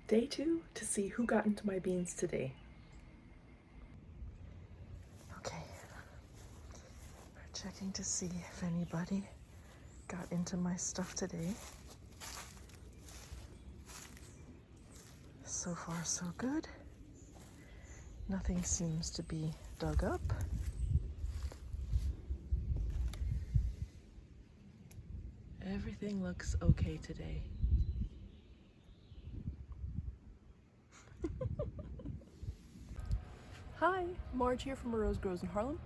Day 2 to see who got into my beans today. Okay, we're checking to see if anybody got into my stuff today. So far, so good. Nothing seems to be dug up. Everything looks okay today. Hi, Marge here from Rose Grows in Harlem.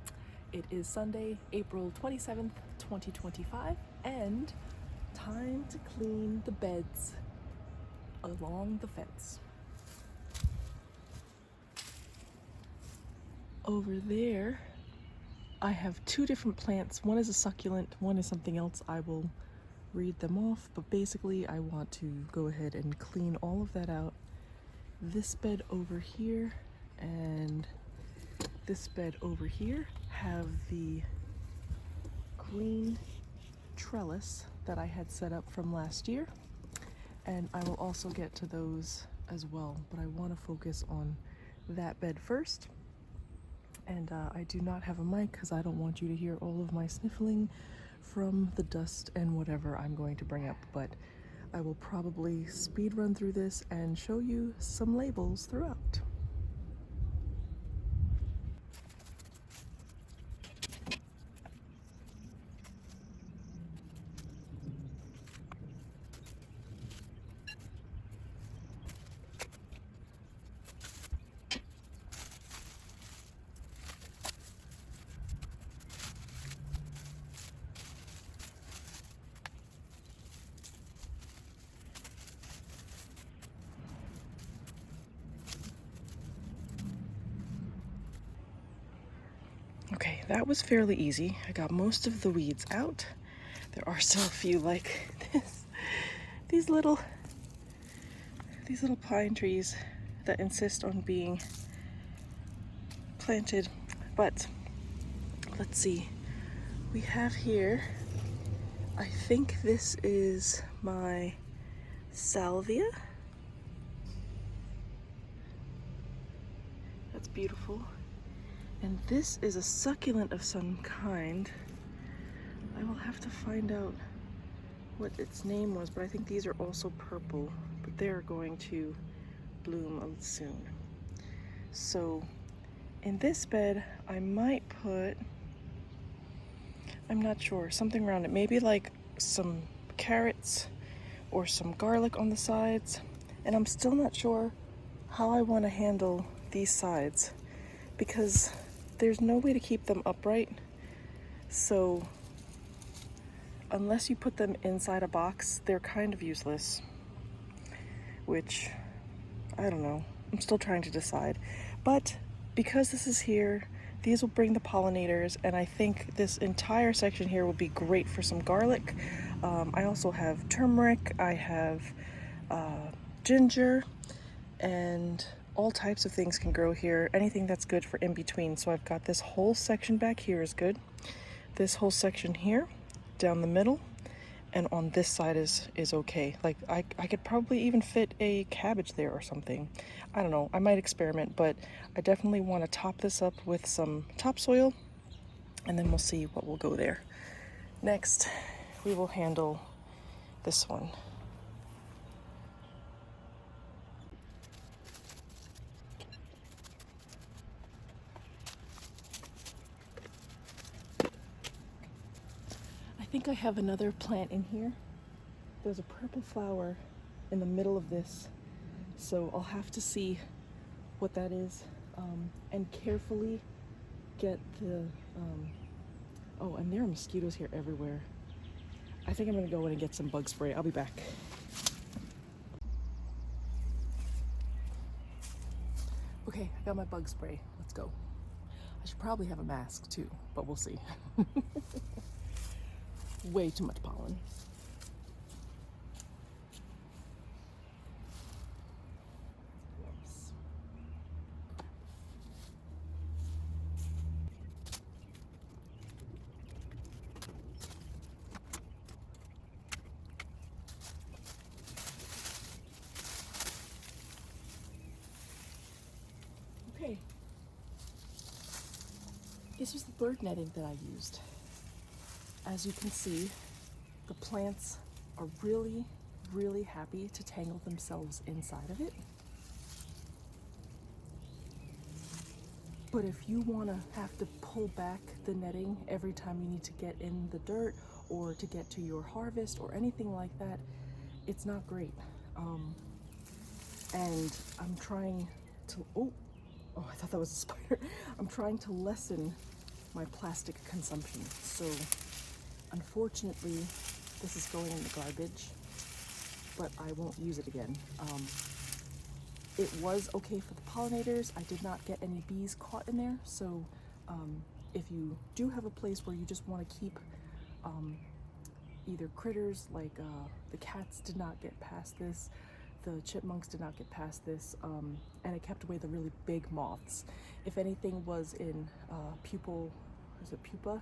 It is Sunday, April 27th, 2025, and time to clean the beds along the fence. Over there, I have two different plants. One is a succulent, one is something else. I will read them off, but basically I want to go ahead and clean all of that out. This bed over here and this bed over here have the green trellis that I had set up from last year, and I will also get to those as well, but I want to focus on that bed first. And I do not have a mic because I don't want you to hear all of my sniffling from the dust and whatever I'm going to bring up, but I will probably speed run through this and show you some labels throughout. Okay, that was fairly easy. I got most of the weeds out. There are still a few like this, these little pine trees that insist on being planted. But let's see, we have here, I think this is my salvia. That's beautiful. And this is a succulent of some kind. I will have to find out what its name was, but I think these are also purple, but they're going to bloom soon. So in this bed, I might put, I'm not sure, something around it. Maybe like some carrots or some garlic on the sides. And I'm still not sure how I want to handle these sides because there's no way to keep them upright. So unless you put them inside a box, they're kind of useless, which I don't know. I'm still trying to decide. But because this is here, these will bring the pollinators, and I think this entire section here will be great for some garlic. I also have turmeric, I have ginger, and all types of things can grow here. Anything that's good for in between. So I've got this whole section back here is good. This whole section here, down the middle, and on this side is okay. Like I could probably even fit a cabbage there or something. I don't know, I might experiment, but I definitely want to top this up with some topsoil, and then we'll see what will go there. Next, we will handle this one. I think I have another plant in here. There's a purple flower in the middle of this, so I'll have to see what that is, and carefully get the, oh, and there are mosquitoes here everywhere. I think I'm gonna go in and get some bug spray. I'll be back. Okay, I got my bug spray. Let's go. I should probably have a mask too, but we'll see. Way too much pollen. Whoops. This was the bird netting that I used. As you can see, the plants are really, really happy to tangle themselves inside of it. But if you want to have to pull back the netting every time you need to get in the dirt or to get to your harvest or anything like that, it's not great. And I'm trying to, oh, I thought that was a spider. I'm trying to lessen my plastic consumption. So unfortunately, this is going in the garbage, but I won't use it again. It was okay for the pollinators. I did not get any bees caught in there. So if you do have a place where you just want to keep either critters, like the cats did not get past this, the chipmunks did not get past this, and it kept away the really big moths. If anything was in pupa?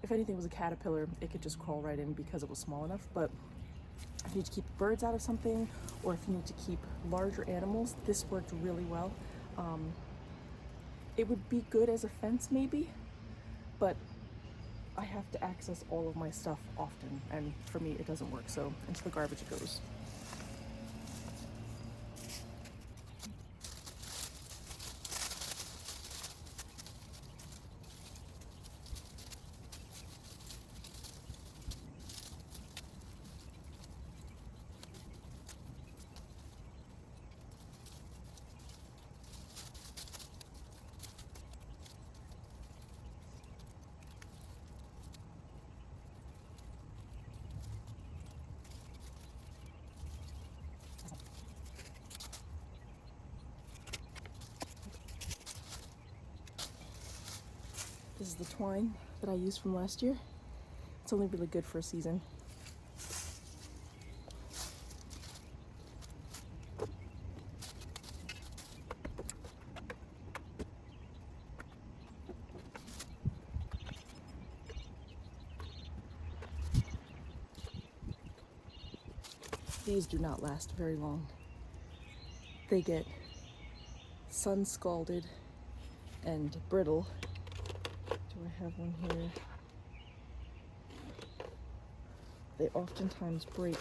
If anything was a caterpillar, it could just crawl right in because it was small enough. But if you need to keep birds out of something, or if you need to keep larger animals, this worked really well. It would be good as a fence maybe, but I have to access all of my stuff often, and for me it doesn't work, so into the garbage it goes. This is the twine that I used from last year. It's only really good for a season. These do not last very long. They get sun scalded and brittle. Do I have one here? They oftentimes break.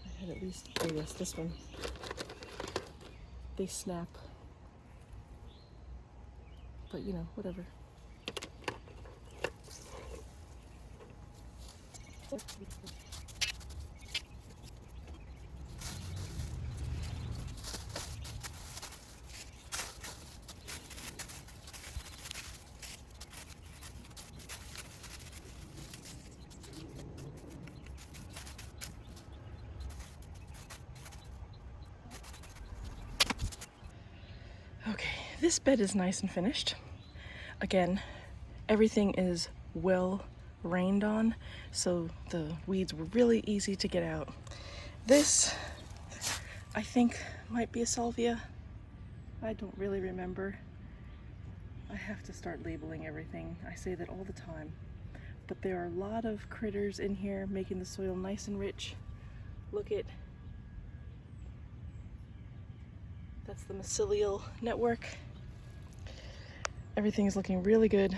I had at least, oh yes, this one. They snap. But you know, whatever. Okay, this bed is nice and finished. Again, everything is well rained on, so the weeds were really easy to get out. This, I think, might be a salvia. I don't really remember. I have to start labeling everything. I say that all the time. But there are a lot of critters in here making the soil nice and rich. Look at, that's the mycelial network. Everything is looking really good.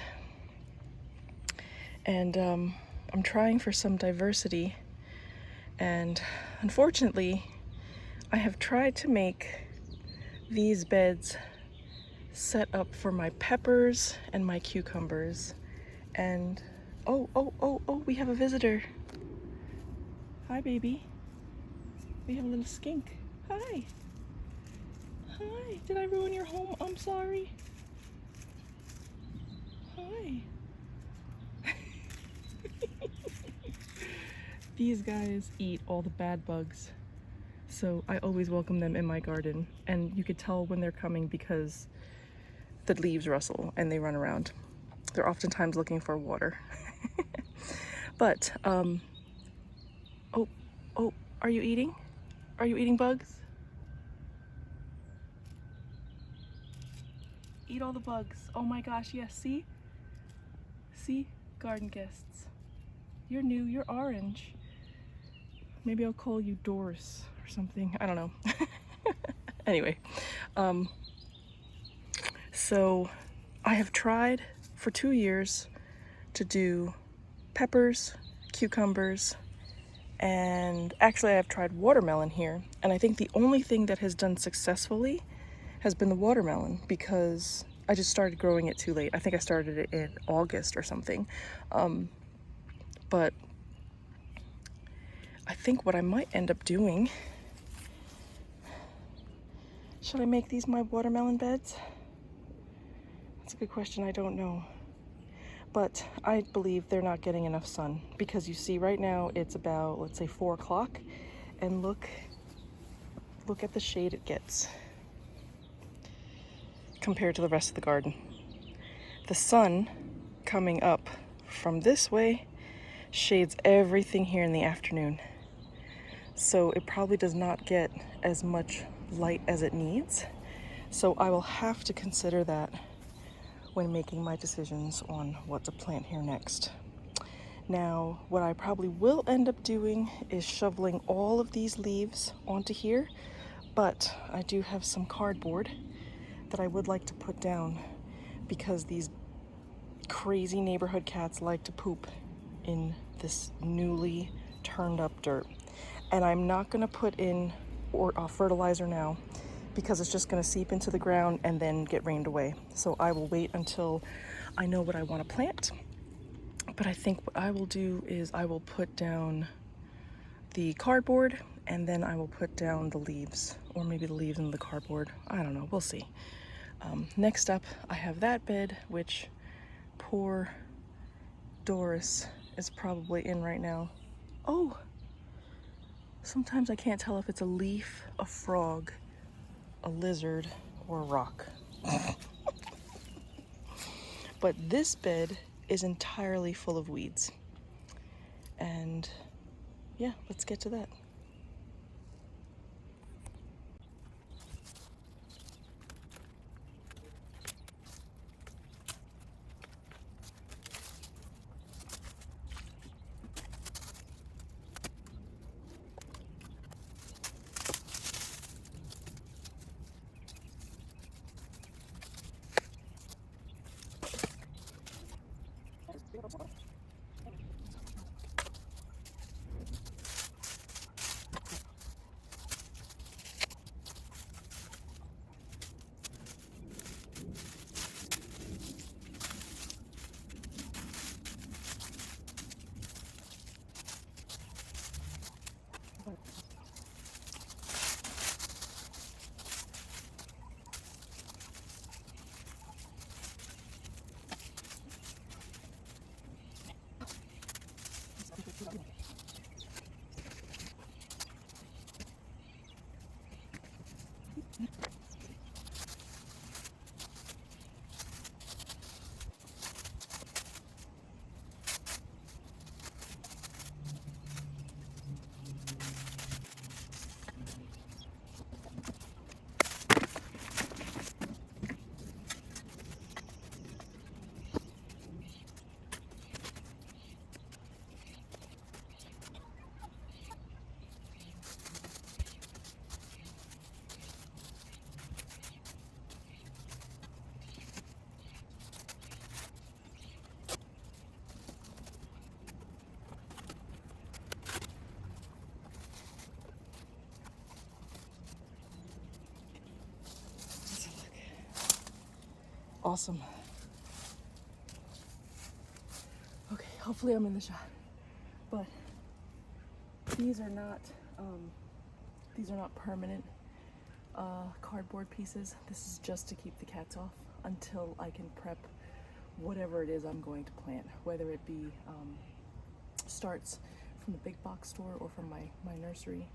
And I'm trying for some diversity. And unfortunately, I have tried to make these beds set up for my peppers and my cucumbers. And oh, we have a visitor. Hi, baby. We have a little skink. Hi. Hi. Did I ruin your home? I'm sorry. Hi. These guys eat all the bad bugs, so I always welcome them in my garden, and you could tell when they're coming because the leaves rustle and they run around. They're oftentimes looking for water. But oh, are you eating? Are you eating bugs? Eat all the bugs. Oh my gosh, yes, see, garden guests. You're new, you're orange. Maybe I'll call you Doris or something. I don't know. Anyway, so I have tried for 2 years to do peppers, cucumbers, and actually I've tried watermelon here, and I think the only thing that has done successfully has been the watermelon, because I just started growing it too late. I think I started it in August or something. But I think what I might end up doing, should I make these my watermelon beds? That's a good question. I don't know. But I believe they're not getting enough sun, because you see right now it's about, let's say, 4 o'clock, and look at the shade it gets compared to the rest of the garden. The sun coming up from this way shades everything here in the afternoon. So it probably does not get as much light as it needs. So I will have to consider that when making my decisions on what to plant here next. Now, what I probably will end up doing is shoveling all of these leaves onto here, but I do have some cardboard that I would like to put down, because these crazy neighborhood cats like to poop in this newly turned up dirt. And I'm not gonna put in fertilizer now, because it's just gonna seep into the ground and then get rained away. So I will wait until I know what I wanna plant. But I think what I will do is I will put down the cardboard, and then I will put down the leaves, or maybe the leaves and the cardboard. I don't know, we'll see. Next up, I have that bed, which poor Doris is probably in right now. Oh, sometimes I can't tell if it's a leaf, a frog, a lizard, or a rock. But this bed is entirely full of weeds. And yeah, let's get to that. Awesome. Okay, hopefully I'm in the shot. But these are not permanent cardboard pieces. This is just to keep the cats off until I can prep whatever it is I'm going to plant, whether it be starts from the big box store or from my nursery,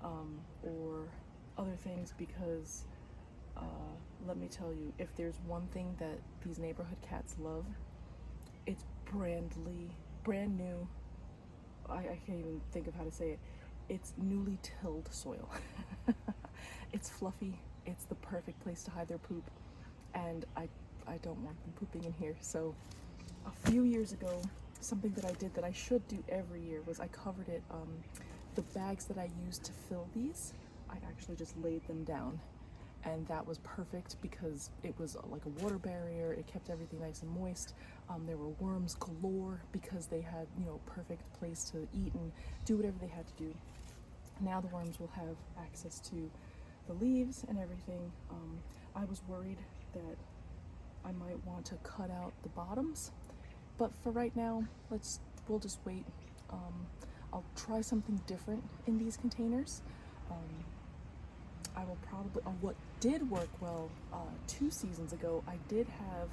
or other things, because let me tell you, if there's one thing that these neighborhood cats love, it's brand new. I can't even think of how to say it. It's newly tilled soil. It's fluffy. It's the perfect place to hide their poop, and I don't want them pooping in here. So a few years ago, something that I did that I should do every year was I covered it. The bags that I used to fill these, I actually just laid them down and that was perfect because it was like a water barrier. It kept everything nice and moist. There were worms galore because they had, you know, perfect place to eat and do whatever they had to do. Now the worms will have access to the leaves and everything. I was worried that I might want to cut out the bottoms, but for right now, we'll just wait. I'll try something different in these containers. I will probably, what did work well 2 seasons ago, I did have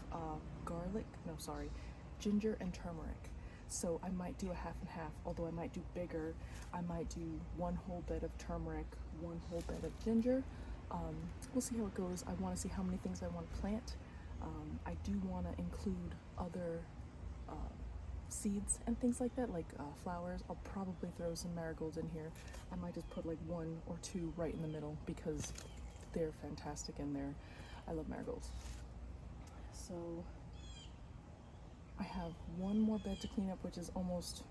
ginger and turmeric. So I might do a half and half, although I might do bigger. I might do 1 whole bed of turmeric, 1 whole bed of ginger. We'll see how it goes. I want to see how many things I want to plant. I do want to include other seeds and things like that, like flowers. I'll probably throw some marigolds in here. I might just put like 1 or 2 right in the middle because they're fantastic and I love marigolds. So I have 1 more bed to clean up, which is almost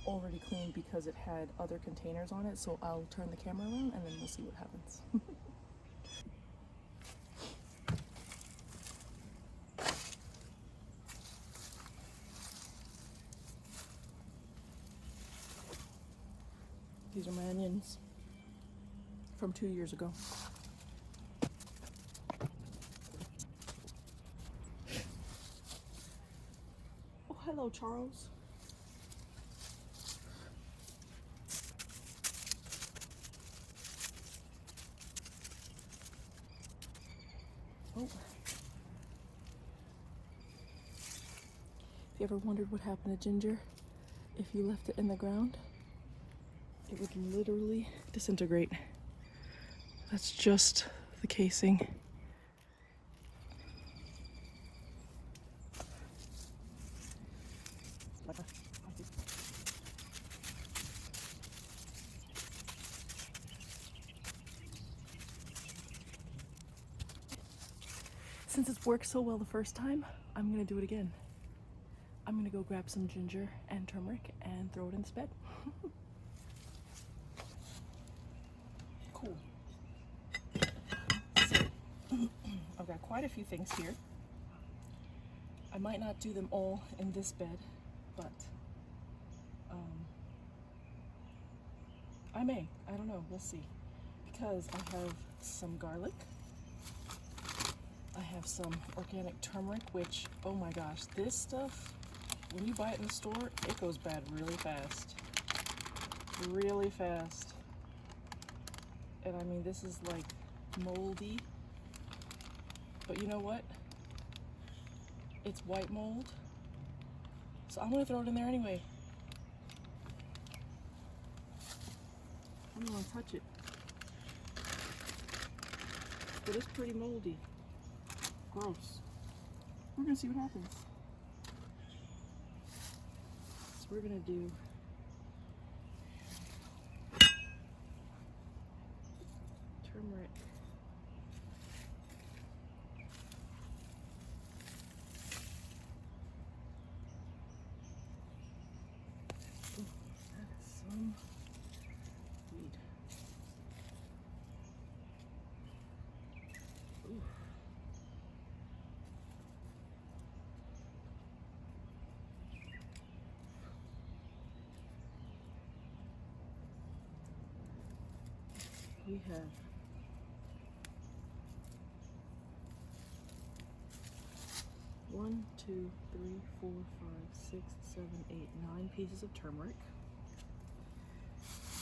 already clean because it had other containers on it. So I'll turn the camera around and then we'll see what happens. These are my onions from 2 years ago. Oh, hello, Charles. Oh. If you ever wondered what happened to ginger if you left it in the ground, it would literally disintegrate. That's just the casing. Since it's worked so well the first time, I'm gonna do it again. I'm gonna go grab some ginger and turmeric and throw it in this bed. Cool. So, I've got quite a few things here. I might not do them all in this bed, but I may. I don't know. We'll see. Because I have some garlic. I have some organic turmeric, which, oh my gosh, this stuff, when you buy it in the store, it goes bad really fast. Really fast. And I mean, this is like moldy. But you know what? It's white mold. So I'm gonna throw it in there anyway. I don't want to touch it. But it's pretty moldy. Gross. We're gonna see what happens. So we're gonna do turmeric. Ooh, that is some weed. Ooh. We have 1, 2, 3, 4, 5, 6, 7, 8, 9 pieces of turmeric.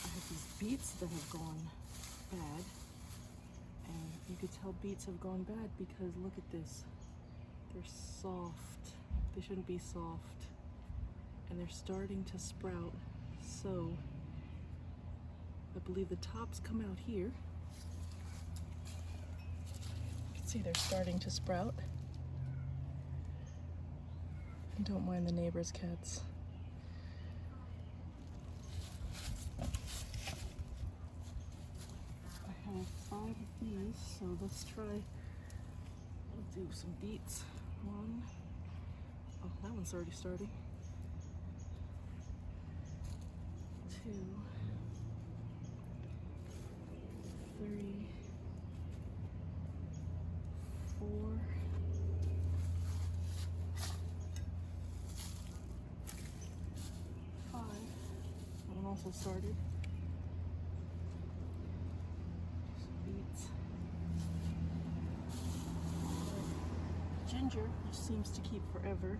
I have these beets that have gone bad, and you could tell beets have gone bad because look at this. They're soft. They shouldn't be soft, and they're starting to sprout. So I believe the tops come out here. You can see they're starting to sprout. And don't mind the neighbor's cats. I have 5 of these, so let's try. We'll do some beets. 1. Oh, that one's already starting. 2, 3, also started. Some beets. Ginger, which seems to keep forever.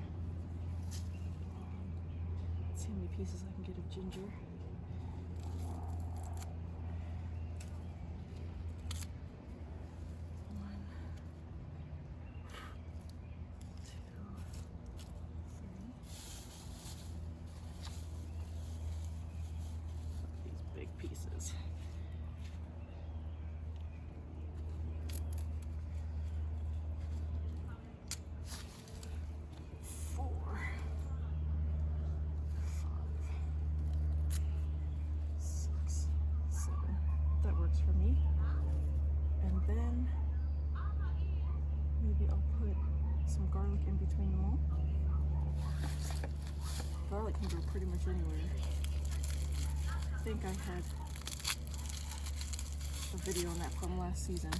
Let's see how many pieces I can get of ginger. Big pieces. 4, 5, 6, 7. That works for me. And then maybe I'll put some garlic in between them all. Garlic can go pretty much anywhere. I think I had a video on that from last season.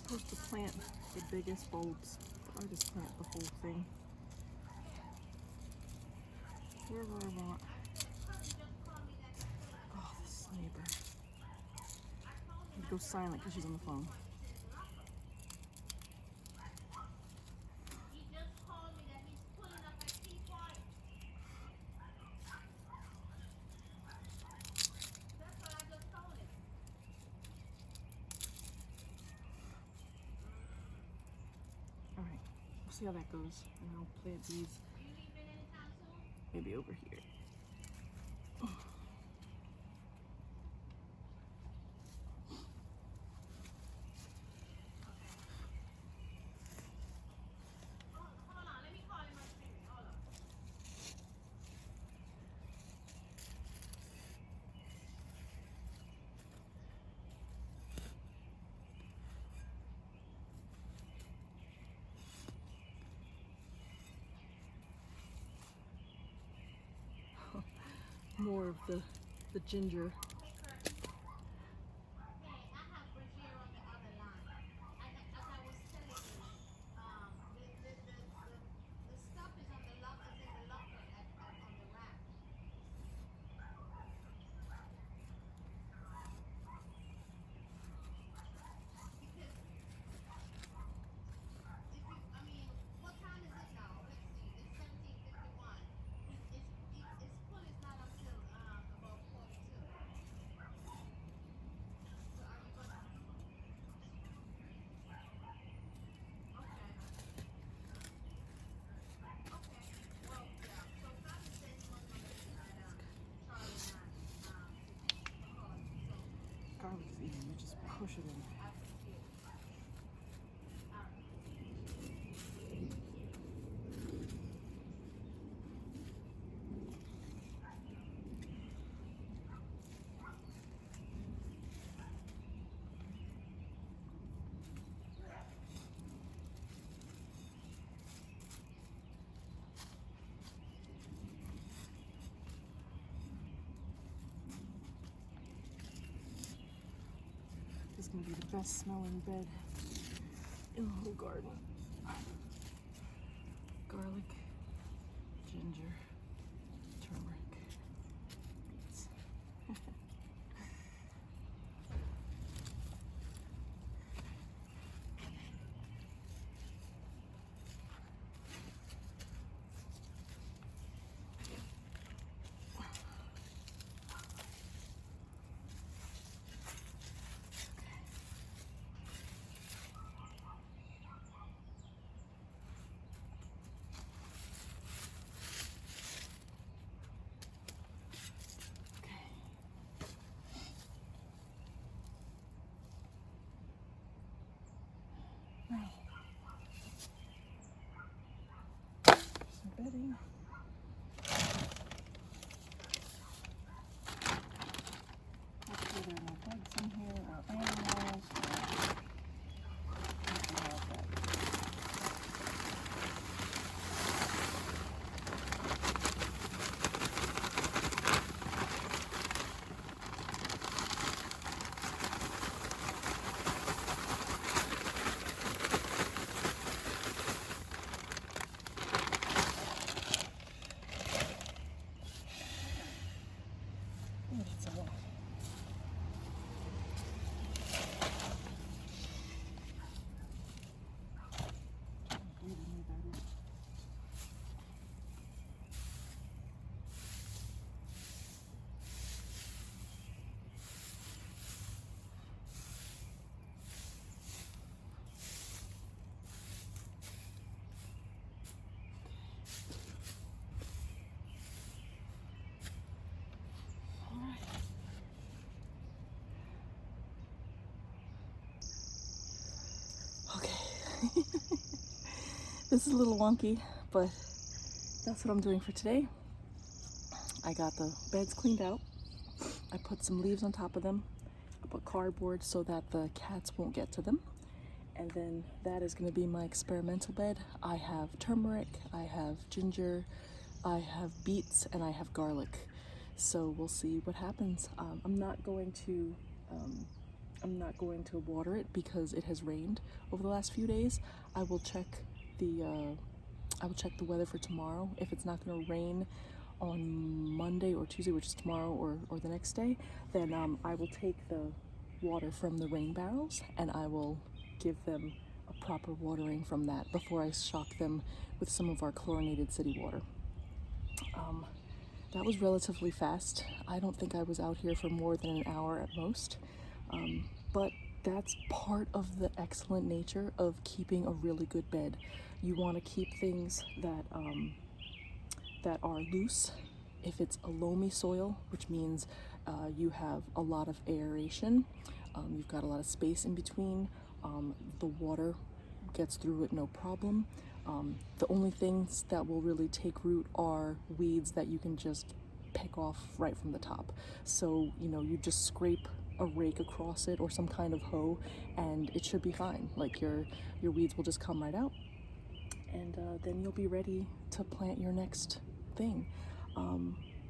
I'm supposed to plant the biggest bulbs, but I just plant the whole thing wherever I want. Oh, this neighbor. I'd go silent because she's on the phone. Alright, we'll see how that goes. And I'll plant these maybe over here. More of the ginger. Garlic is easy, you just push it in. This is going to be the best smelling bed in the whole garden. Garlic, ginger, turmeric, beets. everything. Hopefully there are no bugs in here or animals or anything like that. I need some water. Okay. This is a little wonky, but that's what I'm doing for today. I got the beds cleaned out. I put some leaves on top of them. I put cardboard so that the cats won't get to them. And then that is going to be my experimental bed. I have turmeric, I have ginger, I have beets, and I have garlic. So we'll see what happens. I'm not going to water it because it has rained over the last few days. I will check the weather for tomorrow. If it's not going to rain on Monday or Tuesday, which is tomorrow or the next day, then I will take the water from the rain barrels and I will give them a proper watering from that before I shock them with some of our chlorinated city water. That was relatively fast. I don't think I was out here for more than an hour at most, but that's part of the excellent nature of keeping a really good bed. You want to keep things that are loose. If it's a loamy soil, which means you have a lot of aeration, you've got a lot of space in between, the water gets through it no problem. The only things that will really take root are weeds that you can just pick off right from the top. So, you just scrape a rake across it or some kind of hoe and it should be fine. Like your weeds will just come right out, and then you'll be ready to plant your next thing.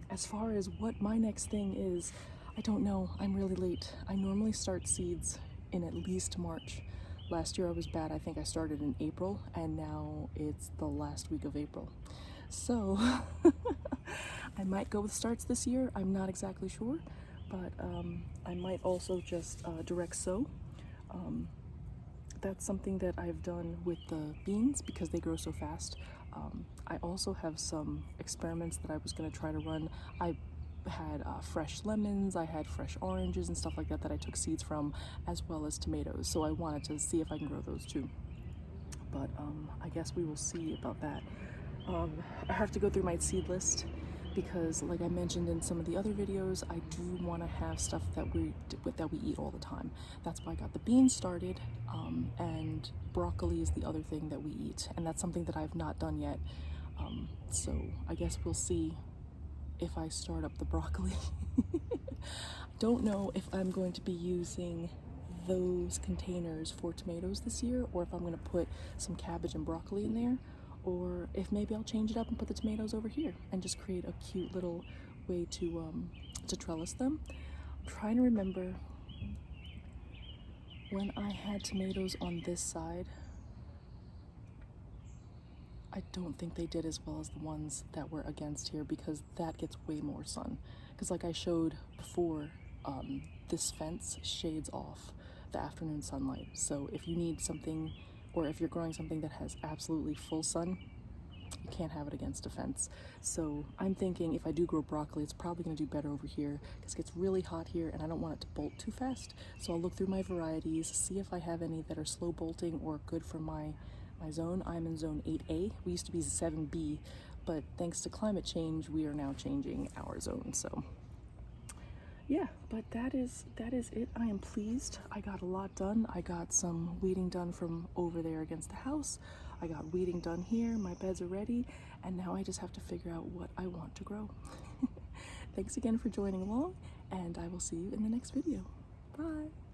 As far as what my next thing is, I don't know. I'm really late. I normally start seeds in at least March. Last year I was bad. I think I started in April, and now it's the last week of April. So I might go with starts this year. I'm not exactly sure, but I might also just direct sow. That's something that I've done with the beans because they grow so fast. I also have some experiments that I was going to try to run. I had fresh lemons, I had fresh oranges and stuff like that I took seeds from, as well as tomatoes. So I wanted to see if I can grow those too. But I guess we will see about that. I have to go through my seed list because, like I mentioned in some of the other videos, I do want to have stuff that we eat all the time. That's why I got the beans started, and broccoli is the other thing that we eat, and that's something that I've not done yet. So I guess we'll see if I start up the broccoli. Don't know if I'm going to be using those containers for tomatoes this year, or if I'm going to put some cabbage and broccoli in there, or if maybe I'll change it up and put the tomatoes over here and just create a cute little way to trellis them. I'm trying to remember when I had tomatoes on this side. I don't think they did as well as the ones that were against here because that gets way more sun. Because like I showed before, this fence shades off the afternoon sunlight. So if you need something, or if you're growing something that has absolutely full sun, you can't have it against a fence. So I'm thinking if I do grow broccoli, it's probably going to do better over here because it gets really hot here and I don't want it to bolt too fast. So I'll look through my varieties, see if I have any that are slow bolting or good for my zone. I'm in zone 8A. We used to be 7B, but thanks to climate change, we are now changing our zone. So yeah, but that is it. I am pleased. I got a lot done. I got some weeding done from over there against the house. I got weeding done here. My beds are ready, and now I just have to figure out what I want to grow. Thanks again for joining along, and I will see you in the next video. Bye!